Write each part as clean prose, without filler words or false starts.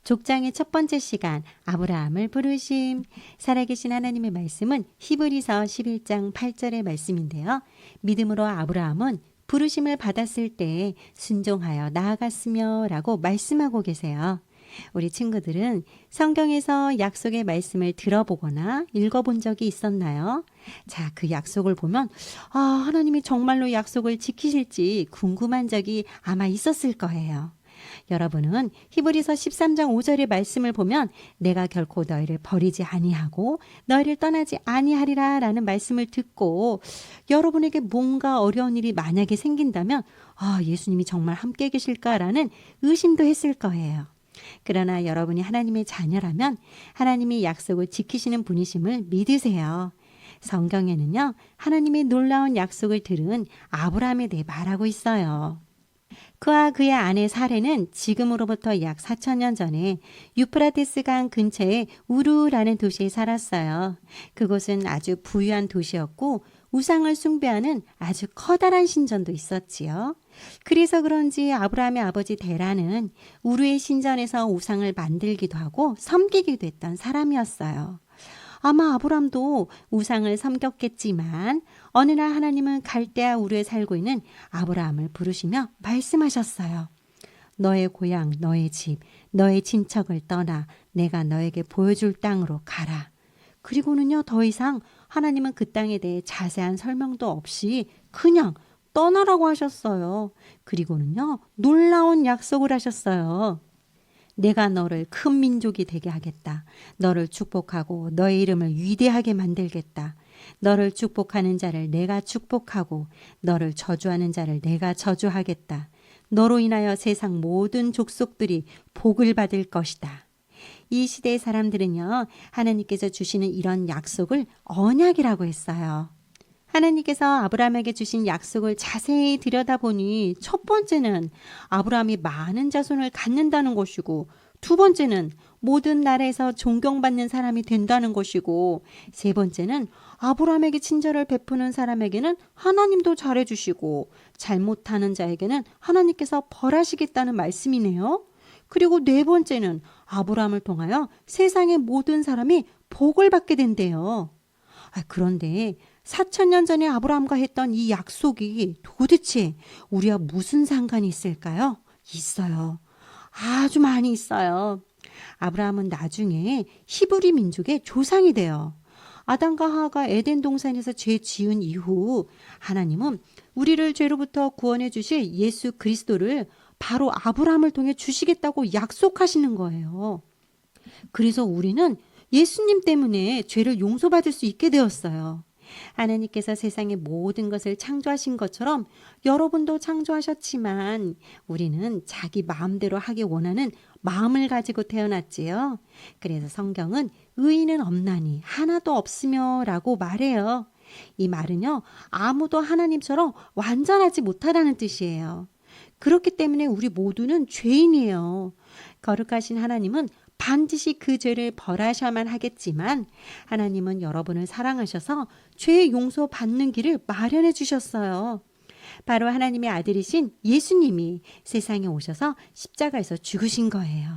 족장의 첫 번째 시간, 아브라함을 부르심. 살아계신 하나님의 말씀은 히브리서 11장 8절의 말씀인데요. 믿음으로 아브라함은 부르심을 받았을 때 순종하여 나아갔으며 라고 말씀하고 계세요. 우리 친구들은 성경에서 약속의 말씀을 들어보거나 읽어본 적이 있었나요? 자, 그 약속을 보면 하나님이 정말로 약속을 지키실지 궁금한 적이 아마 있었을 거예요. 여러분은 히브리서 13장 5절의 말씀을 보면 내가 결코 너희를 버리지 아니하고 너희를 떠나지 아니하리라 라는 말씀을 듣고 여러분에게 뭔가 어려운 일이 만약에 생긴다면 예수님이 정말 함께 계실까라는 의심도 했을 거예요. 그러나 여러분이 하나님의 자녀라면 하나님이 약속을 지키시는 분이심을 믿으세요. 성경에는요, 하나님의 놀라운 약속을 들은 아브라함에 대해 말하고 있어요. 그와 그의 아내 사레는 지금으로부터 약 4,000년 전에 유프라테스 강 근처의 우르라는 도시에 살았어요. 그곳은 아주 부유한 도시였고 우상을 숭배하는 아주 커다란 신전도 있었지요. 그래서 그런지 아브라함의 아버지 데라는 우르의 신전에서 우상을 만들기도 하고 섬기기도 했던 사람이었어요. 아마 아브람도 우상을 섬겼겠지만 어느 날 하나님은 갈대아 우르에 살고 있는 아브라함을 부르시며 말씀하셨어요. 너의 고향, 너의 집, 너의 친척을 떠나 내가 너에게 보여줄 땅으로 가라. 그리고는요, 더 이상 하나님은 그 땅에 대해 자세한 설명도 없이 그냥 떠나라고 하셨어요. 그리고는요, 놀라운 약속을 하셨어요. 내가 너를 큰 민족이 되게 하겠다. 너를 축복하고 너의 이름을 위대하게 만들겠다. 너를 축복하는 자를 내가 축복하고 너를 저주하는 자를 내가 저주하겠다. 너로 인하여 세상 모든 족속들이 복을 받을 것이다. 이 시대의 사람들은요, 하나님께서 주시는 이런 약속을 언약이라고 했어요. 하나님께서 아브라함에게 주신 약속을 자세히 들여다보니 첫 번째는 아브라함이 많은 자손을 갖는다는 것이고, 두 번째는 모든 나라에서 존경받는 사람이 된다는 것이고, 세 번째는 아브라함에게 친절을 베푸는 사람에게는 하나님도 잘해주시고 잘못하는 자에게는 하나님께서 벌하시겠다는 말씀이네요. 그리고 네 번째는 아브라함을 통하여 세상의 모든 사람이 복을 받게 된대요. 그런데 4,000년 전에 아브라함과 했던 이 약속이 도대체 우리와 무슨 상관이 있을까요? 있어요. 아주 많이 있어요. 아브라함은 나중에 히브리 민족의 조상이 돼요. 아담과 하와가 에덴 동산에서 죄 지은 이후 하나님은 우리를 죄로부터 구원해 주실 예수 그리스도를 바로 아브라함을 통해 주시겠다고 약속하시는 거예요. 그래서 우리는 예수님 때문에 죄를 용서받을 수 있게 되었어요. 하나님께서 세상의 모든 것을 창조하신 것처럼 여러분도 창조하셨지만 우리는 자기 마음대로 하기 원하는 마음을 가지고 태어났지요. 그래서 성경은 의인은 없나니 하나도 없으며 라고 말해요. 이 말은요, 아무도 하나님처럼 완전하지 못하다는 뜻이에요. 그렇기 때문에 우리 모두는 죄인이에요. 거룩하신 하나님은 반드시 그 죄를 벌하셔야만 하겠지만 하나님은 여러분을 사랑하셔서 죄 용서받는 길을 마련해 주셨어요. 바로 하나님의 아들이신 예수님이 세상에 오셔서 십자가에서 죽으신 거예요.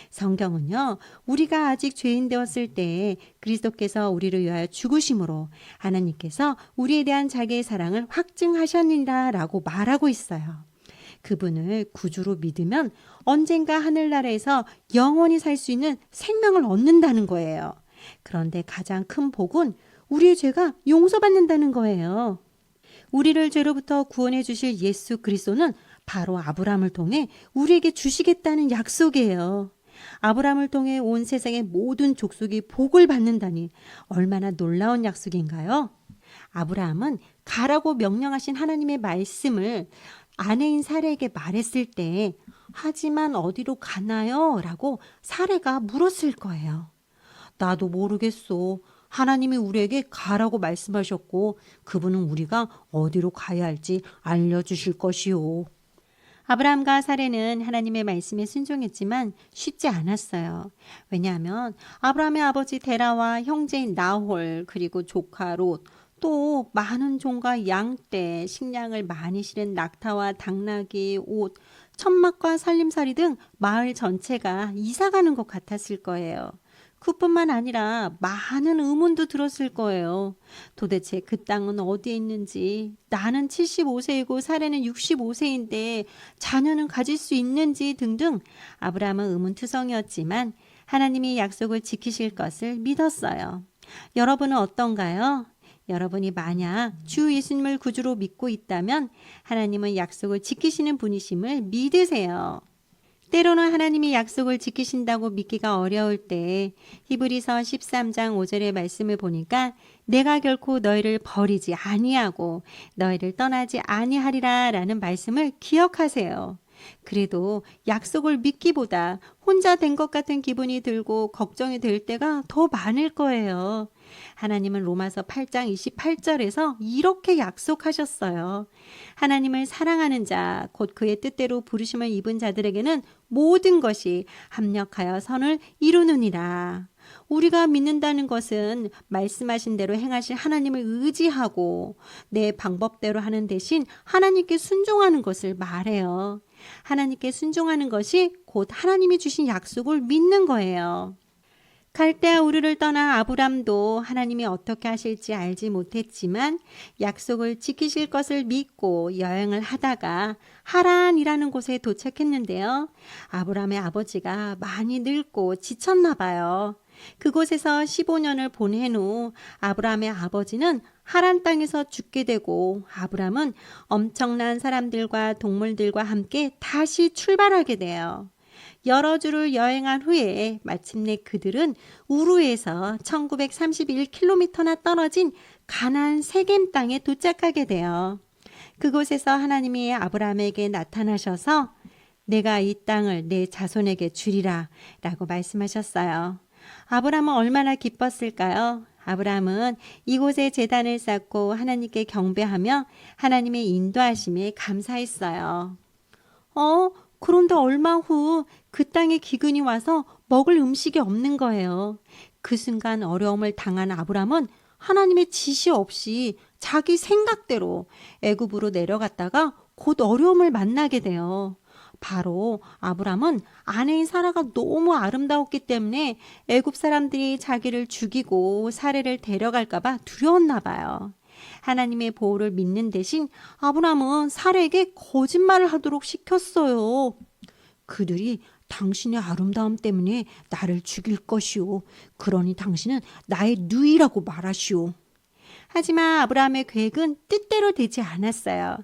성경은요, 우리가 아직 죄인 되었을 때 그리스도께서 우리를 위하여 죽으심으로 하나님께서 우리에 대한 자기의 사랑을 확증하셨느니라 라고 말하고 있어요. 그분을 구주로 믿으면 언젠가 하늘나라에서 영원히 살 수 있는 생명을 얻는다는 거예요. 그런데 가장 큰 복은 우리의 죄가 용서받는다는 거예요. 우리를 죄로부터 구원해 주실 예수 그리스도는 바로 아브라함을 통해 우리에게 주시겠다는 약속이에요. 아브라함을 통해 온 세상의 모든 족속이 복을 받는다니 얼마나 놀라운 약속인가요? 아브라함은 가라고 명령하신 하나님의 말씀을 아내인 사레에게 말했을 때 하지만 어디로 가나요? 라고 사레가 물었을 거예요. 나도 모르겠어. 하나님이 우리에게 가라고 말씀하셨고 그분은 우리가 어디로 가야 할지 알려주실 것이요. 아브라함과 사레는 하나님의 말씀에 순종했지만 쉽지 않았어요. 왜냐하면 아브라함의 아버지 데라와 형제인 나홀 그리고 조카 롯 또 많은 종과 양떼, 식량을 많이 실은 낙타와 당나귀, 옷, 천막과 살림살이 등 마을 전체가 이사가는 것 같았을 거예요. 그뿐만 아니라 많은 의문도 들었을 거예요. 도대체 그 땅은 어디에 있는지, 나는 75세이고 사례는 65세인데 자녀는 가질 수 있는지 등등 아브라함은 의문투성이었지만 하나님이 약속을 지키실 것을 믿었어요. 여러분은 어떤가요? 여러분이 만약 주 예수님을 구주로 믿고 있다면 하나님은 약속을 지키시는 분이심을 믿으세요. 때로는 하나님이 약속을 지키신다고 믿기가 어려울 때 히브리서 13장 5절의 말씀을 보니까 내가 결코 너희를 버리지 아니하고 너희를 떠나지 아니하리라 라는 말씀을 기억하세요. 그래도 약속을 믿기보다 혼자 된 것 같은 기분이 들고 걱정이 될 때가 더 많을 거예요. 하나님은 로마서 8장 28절에서 이렇게 약속하셨어요. 하나님을 사랑하는 자, 곧 그의 뜻대로 부르심을 입은 자들에게는 모든 것이 합력하여 선을 이루느니라. 우리가 믿는다는 것은 말씀하신 대로 행하실 하나님을 의지하고 내 방법대로 하는 대신 하나님께 순종하는 것을 말해요. 하나님께 순종하는 것이 곧 하나님이 주신 약속을 믿는 거예요. 갈대아 우르를 떠난 아브람도 하나님이 어떻게 하실지 알지 못했지만 약속을 지키실 것을 믿고 여행을 하다가 하란이라는 곳에 도착했는데요. 아브람의 아버지가 많이 늙고 지쳤나 봐요. 그곳에서 15년을 보낸 후 아브람의 아버지는 하란 땅에서 죽게 되고 아브람은 엄청난 사람들과 동물들과 함께 다시 출발하게 돼요. 여러 주를 여행한 후에 마침내 그들은 우르에서 1931km나 떨어진 가나안 세겜 땅에 도착하게 돼요. 그곳에서 하나님이 아브라함에게 나타나셔서 내가 이 땅을 내 자손에게 주리라 라고 말씀하셨어요. 아브라함은 얼마나 기뻤을까요? 아브라함은 이곳에 제단을 쌓고 하나님께 경배하며 하나님의 인도하심에 감사했어요. 그런데 얼마 후 그 땅에 기근이 와서 먹을 음식이 없는 거예요. 그 순간 어려움을 당한 아브람은 하나님의 지시 없이 자기 생각대로 애굽으로 내려갔다가 곧 어려움을 만나게 돼요. 바로 아브람은 아내인 사라가 너무 아름다웠기 때문에 애굽 사람들이 자기를 죽이고 사례를 데려갈까 봐 두려웠나 봐요. 하나님의 보호를 믿는 대신 아브람은 사례에게 거짓말을 하도록 시켰어요. 그들이 당신의 아름다움 때문에 나를 죽일 것이오. 그러니 당신은 나의 누이라고 말하시오. 하지만 아브라함의 계획은 뜻대로 되지 않았어요.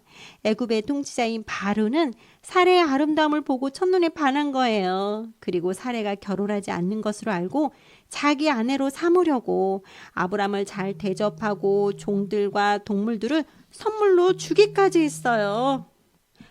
애굽의 통치자인 바로는 사레의 아름다움을 보고 첫눈에 반한 거예요. 그리고 사레가 결혼하지 않는 것으로 알고 자기 아내로 삼으려고 아브라함을 잘 대접하고 종들과 동물들을 선물로 주기까지 했어요.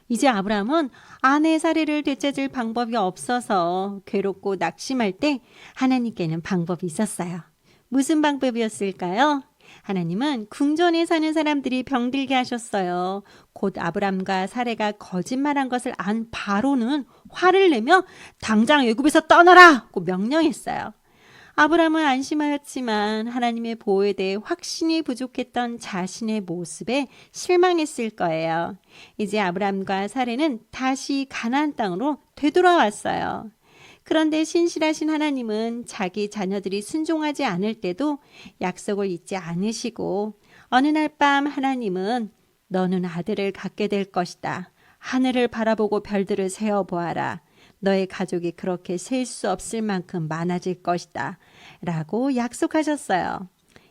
이제 아브라함은 아내 사례를 되찾을 방법이 없어서 괴롭고 낙심할 때 하나님께는 방법이 있었어요. 무슨 방법이었을까요? 하나님은 궁전에 사는 사람들이 병들게 하셨어요. 곧 아브람과 사레가 거짓말한 것을 안 바로는 화를 내며 당장 애굽에서 떠나라고 명령했어요. 아브람은 안심하였지만 하나님의 보호에 대해 확신이 부족했던 자신의 모습에 실망했을 거예요. 이제 아브람과 사레는 다시 가나안 땅으로 되돌아왔어요. 그런데 신실하신 하나님은 자기 자녀들이 순종하지 않을 때도 약속을 잊지 않으시고 어느 날 밤 하나님은 너는 아들을 갖게 될 것이다. 하늘을 바라보고 별들을 세어보아라. 너의 가족이 그렇게 셀 수 없을 만큼 많아질 것이다. 라고 약속하셨어요.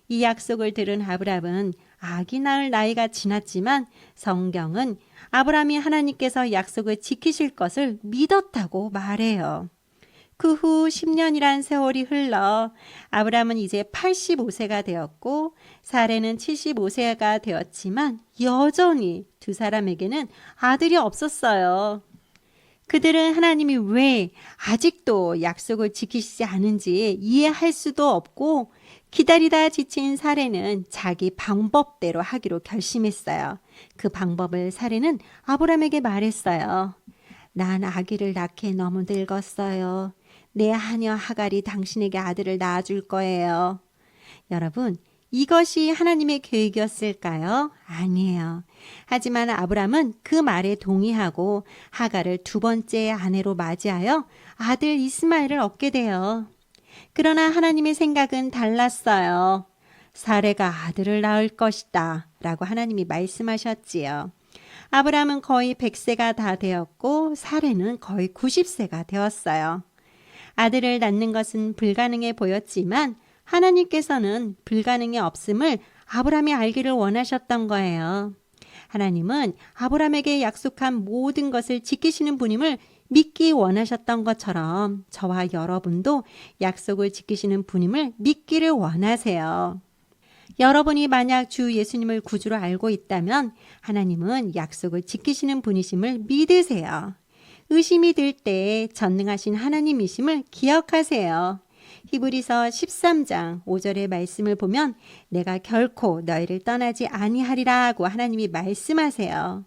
이 약속을 들은 아브람은 아기 낳을 나이가 지났지만 성경은 아브람이 하나님께서 약속을 지키실 것을 믿었다고 말해요. 그 후 10년이란 세월이 흘러 아브람은 이제 85세가 되었고 사레는 75세가 되었지만 여전히 두 사람에게는 아들이 없었어요. 그들은 하나님이 왜 아직도 약속을 지키시지 않은지 이해할 수도 없고 기다리다 지친 사레는 자기 방법대로 하기로 결심했어요. 그 방법을 사레는 아브람에게 말했어요. 난 아기를 낳기에 너무 늙었어요. 내 하녀 하갈이 당신에게 아들을 낳아줄 거예요. 여러분, 이것이 하나님의 계획이었을까요? 아니에요. 하지만 아브람은 그 말에 동의하고 하갈을 두 번째 아내로 맞이하여 아들 이스마엘을 얻게 돼요. 그러나 하나님의 생각은 달랐어요. 사레가 아들을 낳을 것이다 라고 하나님이 말씀하셨지요. 아브람은 거의 100세가 다 되었고 사레는 거의 90세가 되었어요. 아들을 낳는 것은 불가능해 보였지만 하나님께서는 불가능이 없음을 아브람이 알기를 원하셨던 거예요. 하나님은 아브람에게 약속한 모든 것을 지키시는 분임을 믿기 원하셨던 것처럼 저와 여러분도 약속을 지키시는 분임을 믿기를 원하세요. 여러분이 만약 주 예수님을 구주로 알고 있다면 하나님은 약속을 지키시는 분이심을 믿으세요. 의심이 들 때 전능하신 하나님이심을 기억하세요. 히브리서 13장 5절의 말씀을 보면 내가 결코 너희를 떠나지 아니하리라고 하나님이 말씀하세요.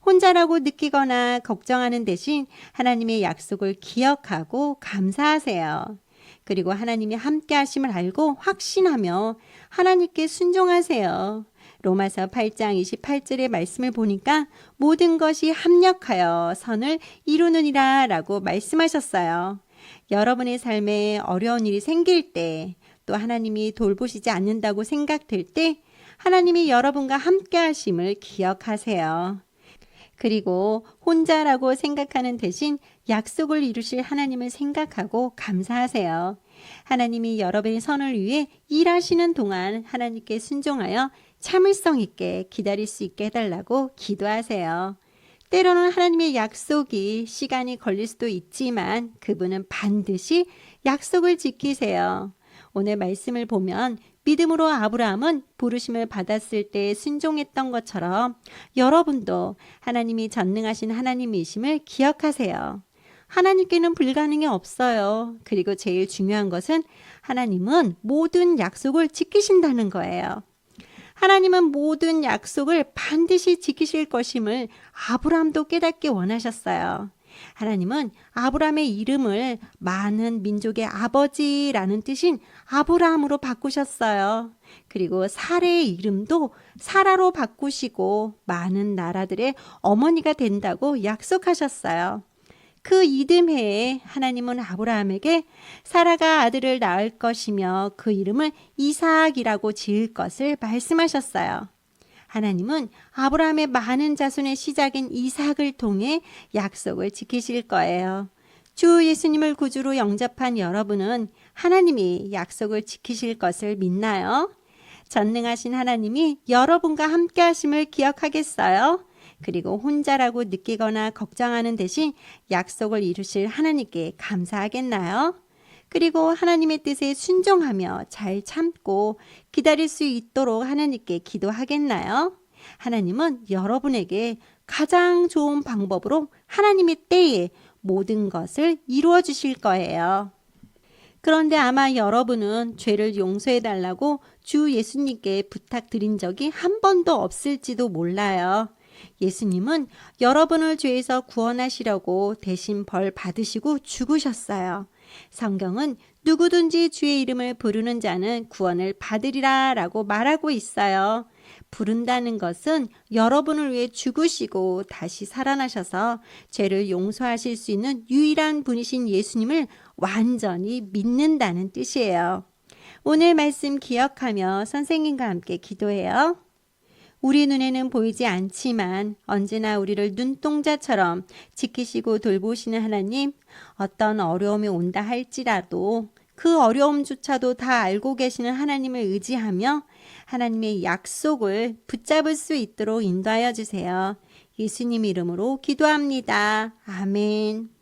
혼자라고 느끼거나 걱정하는 대신 하나님의 약속을 기억하고 감사하세요. 그리고 하나님이 함께 하심을 알고 확신하며 하나님께 순종하세요. 로마서 8장 28절의 말씀을 보니까 모든 것이 합력하여 선을 이루느니라 라고 말씀하셨어요. 여러분의 삶에 어려운 일이 생길 때, 또 하나님이 돌보시지 않는다고 생각될 때 하나님이 여러분과 함께 하심을 기억하세요. 그리고 혼자라고 생각하는 대신 약속을 이루실 하나님을 생각하고 감사하세요. 하나님이 여러분의 선을 위해 일하시는 동안 하나님께 순종하여 참을성 있게 기다릴 수 있게 해달라고 기도하세요. 때로는 하나님의 약속이 시간이 걸릴 수도 있지만 그분은 반드시 약속을 지키세요. 오늘 말씀을 보면 믿음으로 아브라함은 부르심을 받았을 때 순종했던 것처럼 여러분도 하나님이 전능하신 하나님이심을 기억하세요. 하나님께는 불가능이 없어요. 그리고 제일 중요한 것은 하나님은 모든 약속을 지키신다는 거예요. 하나님은 모든 약속을 반드시 지키실 것임을 아브라함도 깨닫기 원하셨어요. 하나님은 아브라함의 이름을 많은 민족의 아버지라는 뜻인 아브라함으로 바꾸셨어요. 그리고 사레의 이름도 사라로 바꾸시고 많은 나라들의 어머니가 된다고 약속하셨어요. 그 이듬해에 하나님은 아브라함에게 사라가 아들을 낳을 것이며 그 이름을 이삭이라고 지을 것을 말씀하셨어요. 하나님은 아브라함의 많은 자손의 시작인 이삭을 통해 약속을 지키실 거예요. 주 예수님을 구주로 영접한 여러분은 하나님이 약속을 지키실 것을 믿나요? 전능하신 하나님이 여러분과 함께 하심을 기억하겠어요? 그리고 혼자라고 느끼거나 걱정하는 대신 약속을 이루실 하나님께 감사하겠나요? 그리고 하나님의 뜻에 순종하며 잘 참고 기다릴 수 있도록 하나님께 기도하겠나요? 하나님은 여러분에게 가장 좋은 방법으로 하나님의 때에 모든 것을 이루어 주실 거예요. 그런데 아마 여러분은 죄를 용서해 달라고 주 예수님께 부탁드린 적이 한 번도 없을지도 몰라요. 예수님은 여러분을 죄에서 구원하시려고 대신 벌 받으시고 죽으셨어요. 성경은 누구든지 주의 이름을 부르는 자는 구원을 받으리라 라고 말하고 있어요. 부른다는 것은 여러분을 위해 죽으시고 다시 살아나셔서 죄를 용서하실 수 있는 유일한 분이신 예수님을 완전히 믿는다는 뜻이에요. 오늘 말씀 기억하며 선생님과 함께 기도해요. 우리 눈에는 보이지 않지만 언제나 우리를 눈동자처럼 지키시고 돌보시는 하나님, 어떤 어려움이 온다 할지라도 그 어려움조차도 다 알고 계시는 하나님을 의지하며 하나님의 약속을 붙잡을 수 있도록 인도하여 주세요. 예수님 이름으로 기도합니다. 아멘.